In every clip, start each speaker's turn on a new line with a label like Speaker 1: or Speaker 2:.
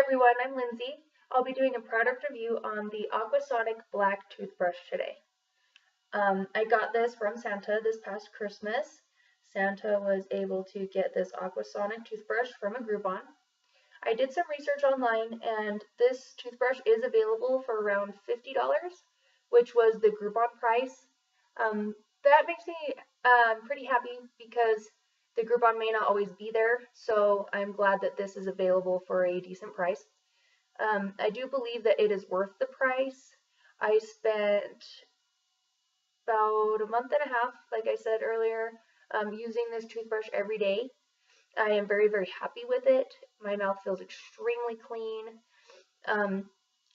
Speaker 1: everyone, I'm Lindsay. I'll be doing a product review on the AquaSonic Black toothbrush today. I got this from Santa this past Christmas. Santa was able to get this AquaSonic toothbrush from a Groupon. I did some research online and this toothbrush is available for around $50, which was the Groupon price. That makes me pretty happy because the Groupon may not always be there, so I'm glad that this is available for a decent price. I do believe that it is worth the price. I spent about a month and a half, like I said earlier, using this toothbrush every day. I am very, very happy with it. My mouth feels extremely clean.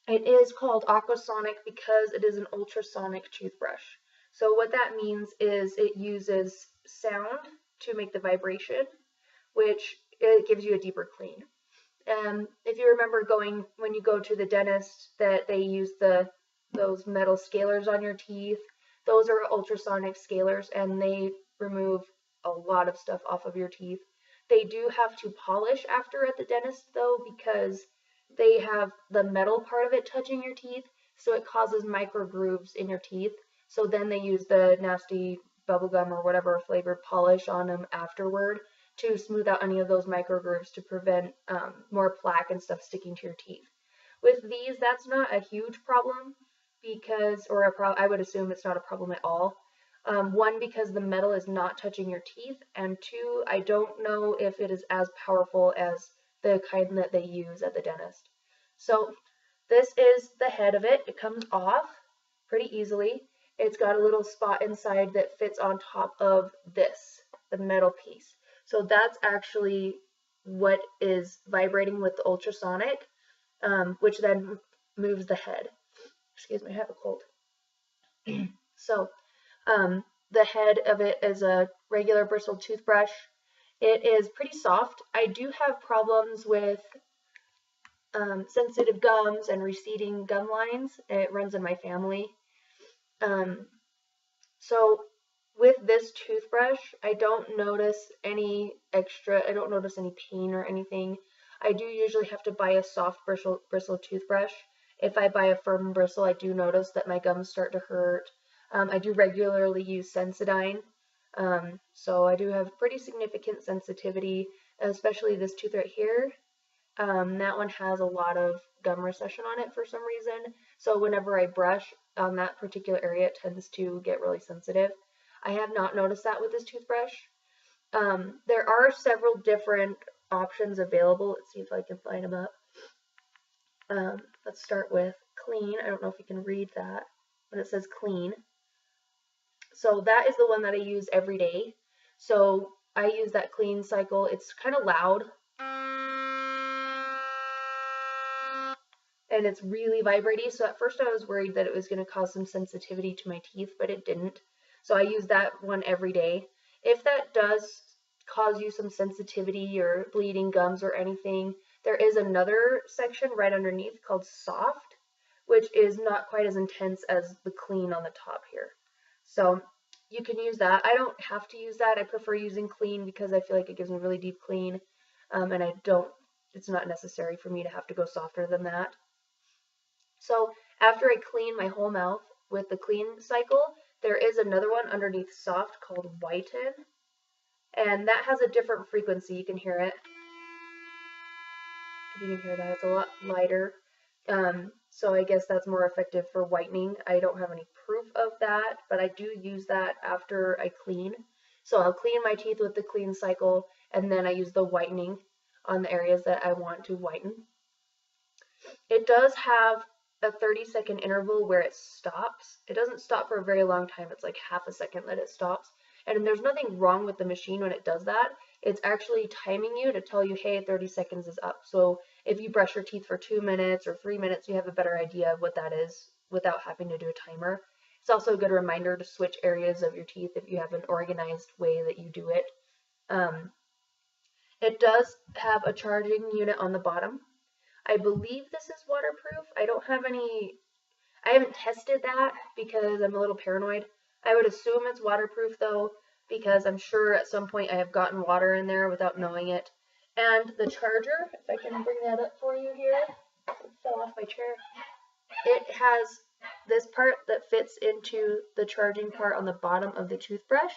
Speaker 1: It is called AquaSonic because it is an ultrasonic toothbrush. So what that means is it uses sound to make the vibration, which it gives you a deeper clean. If you remember when you go to the dentist, that they use those metal scalers on your teeth, those are ultrasonic scalers and they remove a lot of stuff off of your teeth. They do have to polish after at the dentist though, because they have the metal part of it touching your teeth, so it causes micro grooves in your teeth. So then they use the nasty bubblegum or whatever flavored polish on them afterward to smooth out any of those micro grooves to prevent more plaque and stuff sticking to your teeth. With these, that's not a huge problem because, I would assume it's not a problem at all. One, because the metal is not touching your teeth, and two, I don't know if it is as powerful as the kind that they use at the dentist. So this is the head of it. It comes off pretty easily. It's got a little spot inside that fits on top of this, the metal piece. So that's actually what is vibrating with the ultrasonic, which then moves the head. Excuse me, I have a cold. So the head of it is a regular bristled toothbrush. It is pretty soft. I do have problems with sensitive gums and receding gum lines. It runs in my family. So with this toothbrush, I don't notice any pain or anything. I do usually have to buy a soft bristle toothbrush. If I buy a firm bristle, I do notice that my gums start to hurt. I do regularly use Sensodyne, so I do have pretty significant sensitivity, especially this tooth right here. That one has a lot of gum recession on it for some reason, so whenever I brush on that particular area, it tends to get really sensitive. I have not noticed that with this toothbrush. There are several different options available. Let's see if I can find them up. Let's start with clean. I don't know if you can read that, but it says clean. So that is the one that I use every day. So I use that clean cycle. It's kind of loud. And it's really vibrating. So at first I was worried that it was going to cause some sensitivity to my teeth, but it didn't. So I use that one every day. If that does cause you some sensitivity or bleeding gums or anything, there is another section right underneath called soft, which is not quite as intense as the clean on the top here. So you can use that. I don't have to use that. I prefer using clean because I feel like it gives me a really deep clean, and it's not necessary for me to have to go softer than that. So after I clean my whole mouth with the clean cycle, there is another one underneath soft called whiten, and that has a different frequency. You can hear it. If you can hear that, it's a lot lighter. So I guess that's more effective for whitening. I don't have any proof of that, but I do use that after I clean. So I'll clean my teeth with the clean cycle, and then I use the whitening on the areas that I want to whiten. It does have a 30-second interval where it stops. It doesn't stop for a very long time. It's like half a second that it stops. And there's nothing wrong with the machine when it does that. It's actually timing you to tell you, hey, 30 seconds is up. So if you brush your teeth for 2 minutes or 3 minutes, you have a better idea of what that is without having to do a timer. It's also a good reminder to switch areas of your teeth if you have an organized way that you do it. It does have a charging unit on the bottom. I believe this is waterproof. I haven't tested that because I'm a little paranoid. I would assume it's waterproof though, because I'm sure at some point I have gotten water in there without knowing it. And the charger, if I can bring that up for you here. has this part that fits into the charging part on the bottom of the toothbrush.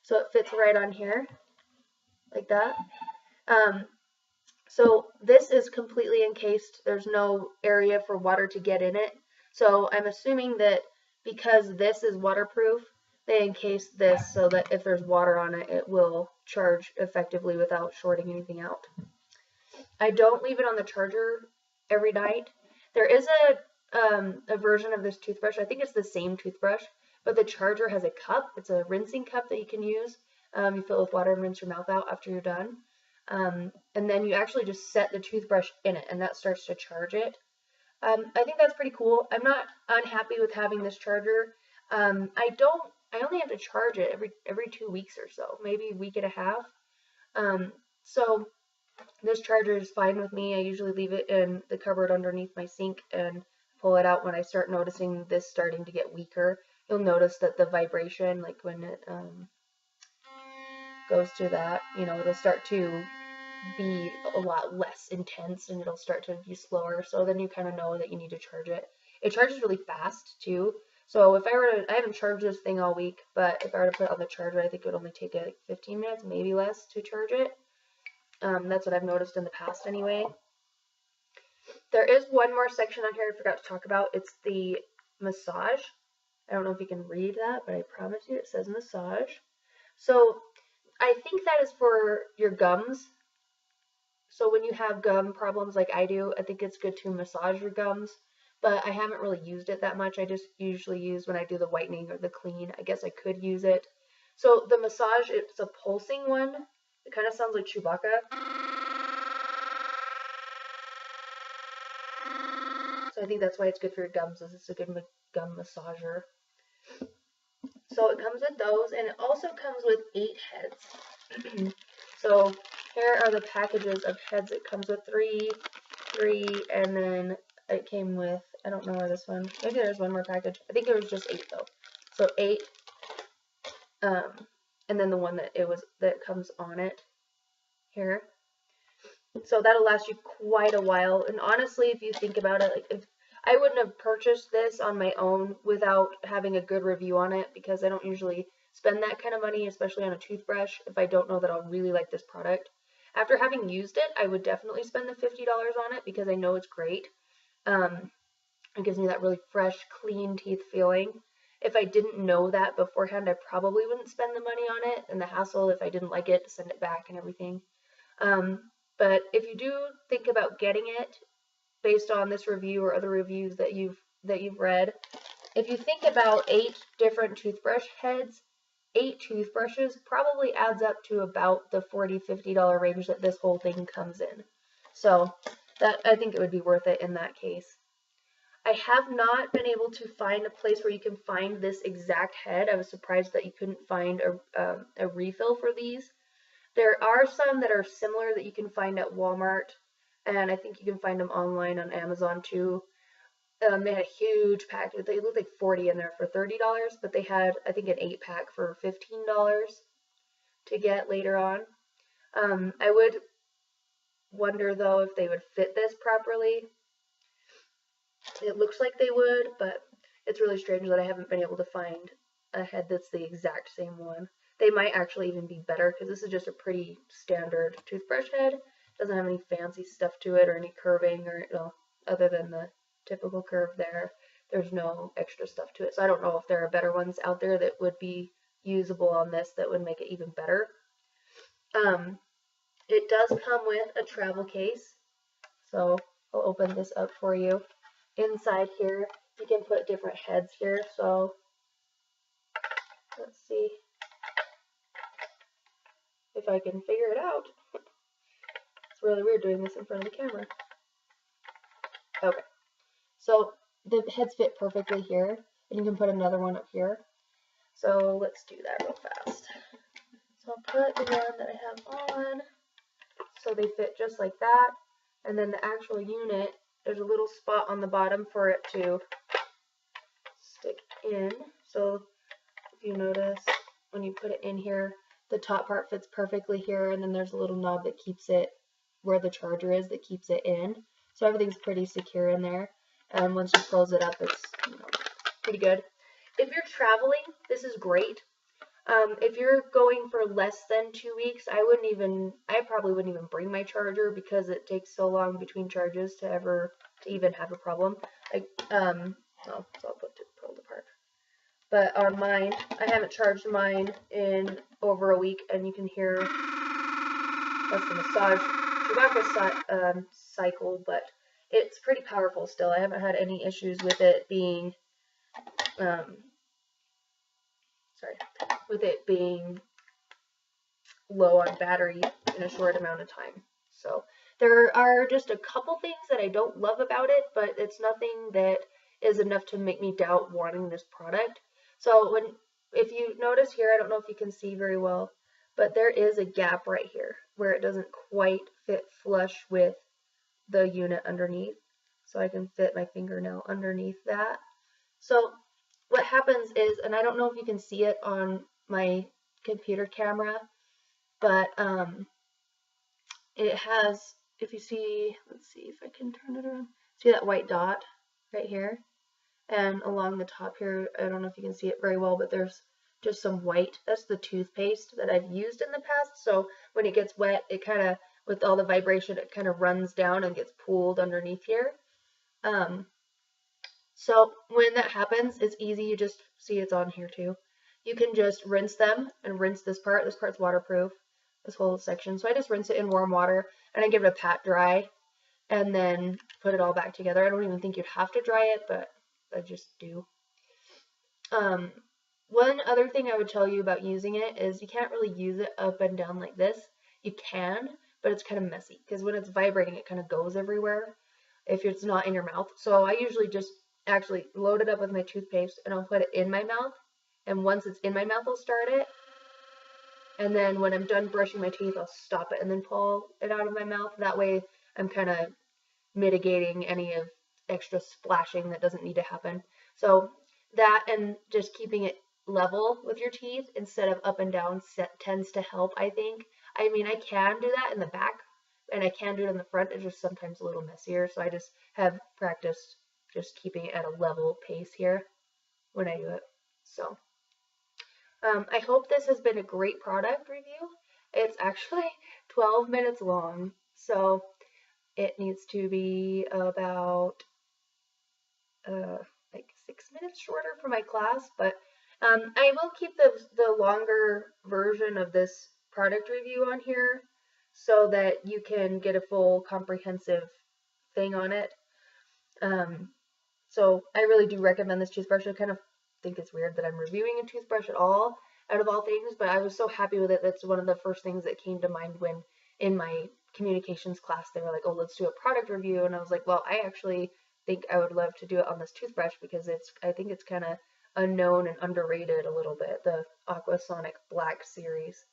Speaker 1: So it fits right on here, like that. So this is completely encased. There's no area for water to get in it. So I'm assuming that because this is waterproof, they encase this so that if there's water on it, it will charge effectively without shorting anything out. I don't leave it on the charger every night. There is a version of this toothbrush. I think it's the same toothbrush, but the charger has a cup. It's a rinsing cup that you can use. You fill it with water and rinse your mouth out after you're done. And then you actually just set the toothbrush in it, and that starts to charge it. I think that's pretty cool. I'm not unhappy with having this charger. I only have to charge it every 2 weeks or so, maybe a week and a half. So this charger is fine with me. I usually leave it in the cupboard underneath my sink and pull it out when I start noticing this starting to get weaker. You'll notice that the vibration, like when it goes to that, it'll start to be a lot less intense and it'll start to be slower. So then you kind of know that you need to charge it. It charges really fast too. So if I haven't charged this thing all week, but if I were to put it on the charger, I think it would only take like 15 minutes, maybe less, to charge it. That's what I've noticed in the past anyway. There is one more section on here I forgot to talk about. It's the massage. I don't know if you can read that, but I promise you it says massage. So I think that is for your gums. So when you have gum problems like I do, I think it's good to massage your gums. But I haven't really used it that much. I just usually use when I do the whitening or the clean. I guess I could use it. So the massage, it's a pulsing one. It kind of sounds like Chewbacca. So I think that's why it's good for your gums, is it's a good gum massager. So it comes with those, and it also comes with 8 heads. So here are the packages of heads. It comes with 3, and then it came with, I don't know where this one, maybe there's one more package. I think there was just 8 though. So 8, and then the one that comes on it here. So that'll last you quite a while. And honestly, if you think about it, like if I wouldn't have purchased this on my own without having a good review on it, because I don't usually spend that kind of money, especially on a toothbrush, if I don't know that I'll really like this product. After having used it, I would definitely spend the $50 on it because I know it's great. It gives me that really fresh, clean teeth feeling. If I didn't know that beforehand, I probably wouldn't spend the money on it, and the hassle if I didn't like it to send it back and everything. But if you do think about getting it based on this review or other reviews that you've read, if you think about 8 different toothbrush heads, 8 toothbrushes probably adds up to about the $40, $50 range that this whole thing comes in. So that, I think it would be worth it in that case. I have not been able to find a place where you can find this exact head. I was surprised that you couldn't find a refill for these. There are some that are similar that you can find at Walmart, and I think you can find them online on Amazon too. They had a huge pack. They looked like 40 in there for $30, but they had, I think, an 8-pack for $15 to get later on. I would wonder, though, if they would fit this properly. It looks like they would, but it's really strange that I haven't been able to find a head that's the exact same one. They might actually even be better because this is just a pretty standard toothbrush head. It doesn't have any fancy stuff to it or any curving or other than the typical curve there. There's no extra stuff to it. So I don't know if there are better ones out there that would be usable on this that would make it even better. It does come with a travel case. So I'll open this up for you. Inside here, you can put different heads here. So let's see if I can figure it out. It's really weird doing this in front of the camera. Okay, so the heads fit perfectly here, and you can put another one up here. So let's do that real fast. So I'll put the one that I have on, so they fit just like that, and then the actual unit, there's a little spot on the bottom for it to stick in. So if you notice, when you put it in here, the top part fits perfectly here, and then there's a little knob that keeps it where the charger is, that keeps it in. So everything's pretty secure in there. and once you close it up, it's pretty good. If you're traveling, this is great. If you're going for less than 2 weeks, I probably wouldn't even bring my charger because it takes so long between charges to even have a problem. So I'll pull it apart. But on mine, I haven't charged mine in over a week, and you can hear that's the massage Chewbacca cycle, but it's pretty powerful still. I haven't had any issues with it being, low on battery in a short amount of time. So there are just a couple things that I don't love about it, but it's nothing that is enough to make me doubt wanting this product. So if you notice here, I don't know if you can see very well, but there is a gap right here where it doesn't quite fit flush with the unit underneath. So I can fit my fingernail underneath that. So what happens is, and I don't know if you can see it on my computer camera, but it has, if you see, let's see if I can turn it around. See that white dot right here? And along the top here, I don't know if you can see it very well, but there's just some white. That's the toothpaste that I've used in the past. So when it gets wet, it kind of, with all the vibration, it kind of runs down and gets pooled underneath here. So when that happens, it's easy. You just see it's on here too. You can just rinse them and rinse this part. This part's waterproof, this whole section. So I just rinse it in warm water and I give it a pat dry and then put it all back together. I don't even think you'd have to dry it, but I just do. One other thing I would tell you about using it is you can't really use it up and down like this. You can, but it's kind of messy because when it's vibrating, it kind of goes everywhere if it's not in your mouth. So I usually just actually load it up with my toothpaste and I'll put it in my mouth. And once it's in my mouth, I'll start it. And then when I'm done brushing my teeth, I'll stop it and then pull it out of my mouth. That way I'm kind of mitigating any of extra splashing that doesn't need to happen. So that and just keeping it level with your teeth instead of up and down tends to help, I think. I mean, I can do that in the back and I can do it in the front. It's just sometimes a little messier. So I just have practiced just keeping it at a level pace here when I do it. So I hope this has been a great product review. It's actually 12 minutes long, so it needs to be about like 6 minutes shorter for my class, but I will keep the longer version of this product review on here so that you can get a full comprehensive thing on it. So I really do recommend this toothbrush. I kind of think it's weird that I'm reviewing a toothbrush at all, out of all things, but I was so happy with it. That's one of the first things that came to mind when in my communications class they were like, oh, let's do a product review, and I was like, well, I actually think I would love to do it on this toothbrush because I think it's kind of unknown and underrated a little bit, the AquaSonic Black Series.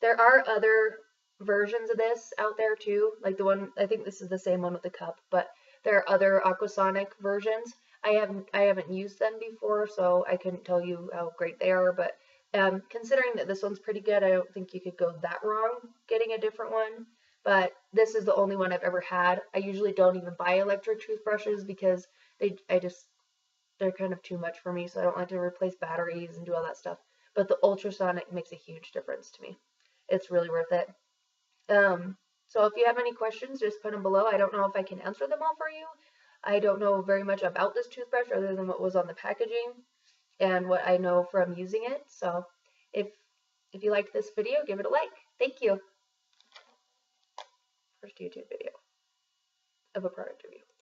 Speaker 1: There are other versions of this out there too, like the one, I think this is the same one with the cup, but there are other AquaSonic versions. I haven't used them before, so I couldn't tell you how great they are, but considering that this one's pretty good, I don't think you could go that wrong getting a different one. But this is the only one I've ever had. I usually don't even buy electric toothbrushes because they're kind of too much for me, so I don't like to replace batteries and do all that stuff. But the ultrasonic makes a huge difference to me. It's really worth it. So if you have any questions, just put them below. I don't know if I can answer them all for you. I don't know very much about this toothbrush other than what was on the packaging and what I know from using it. So if you liked this video, give it a like. Thank you. First YouTube video of a product review.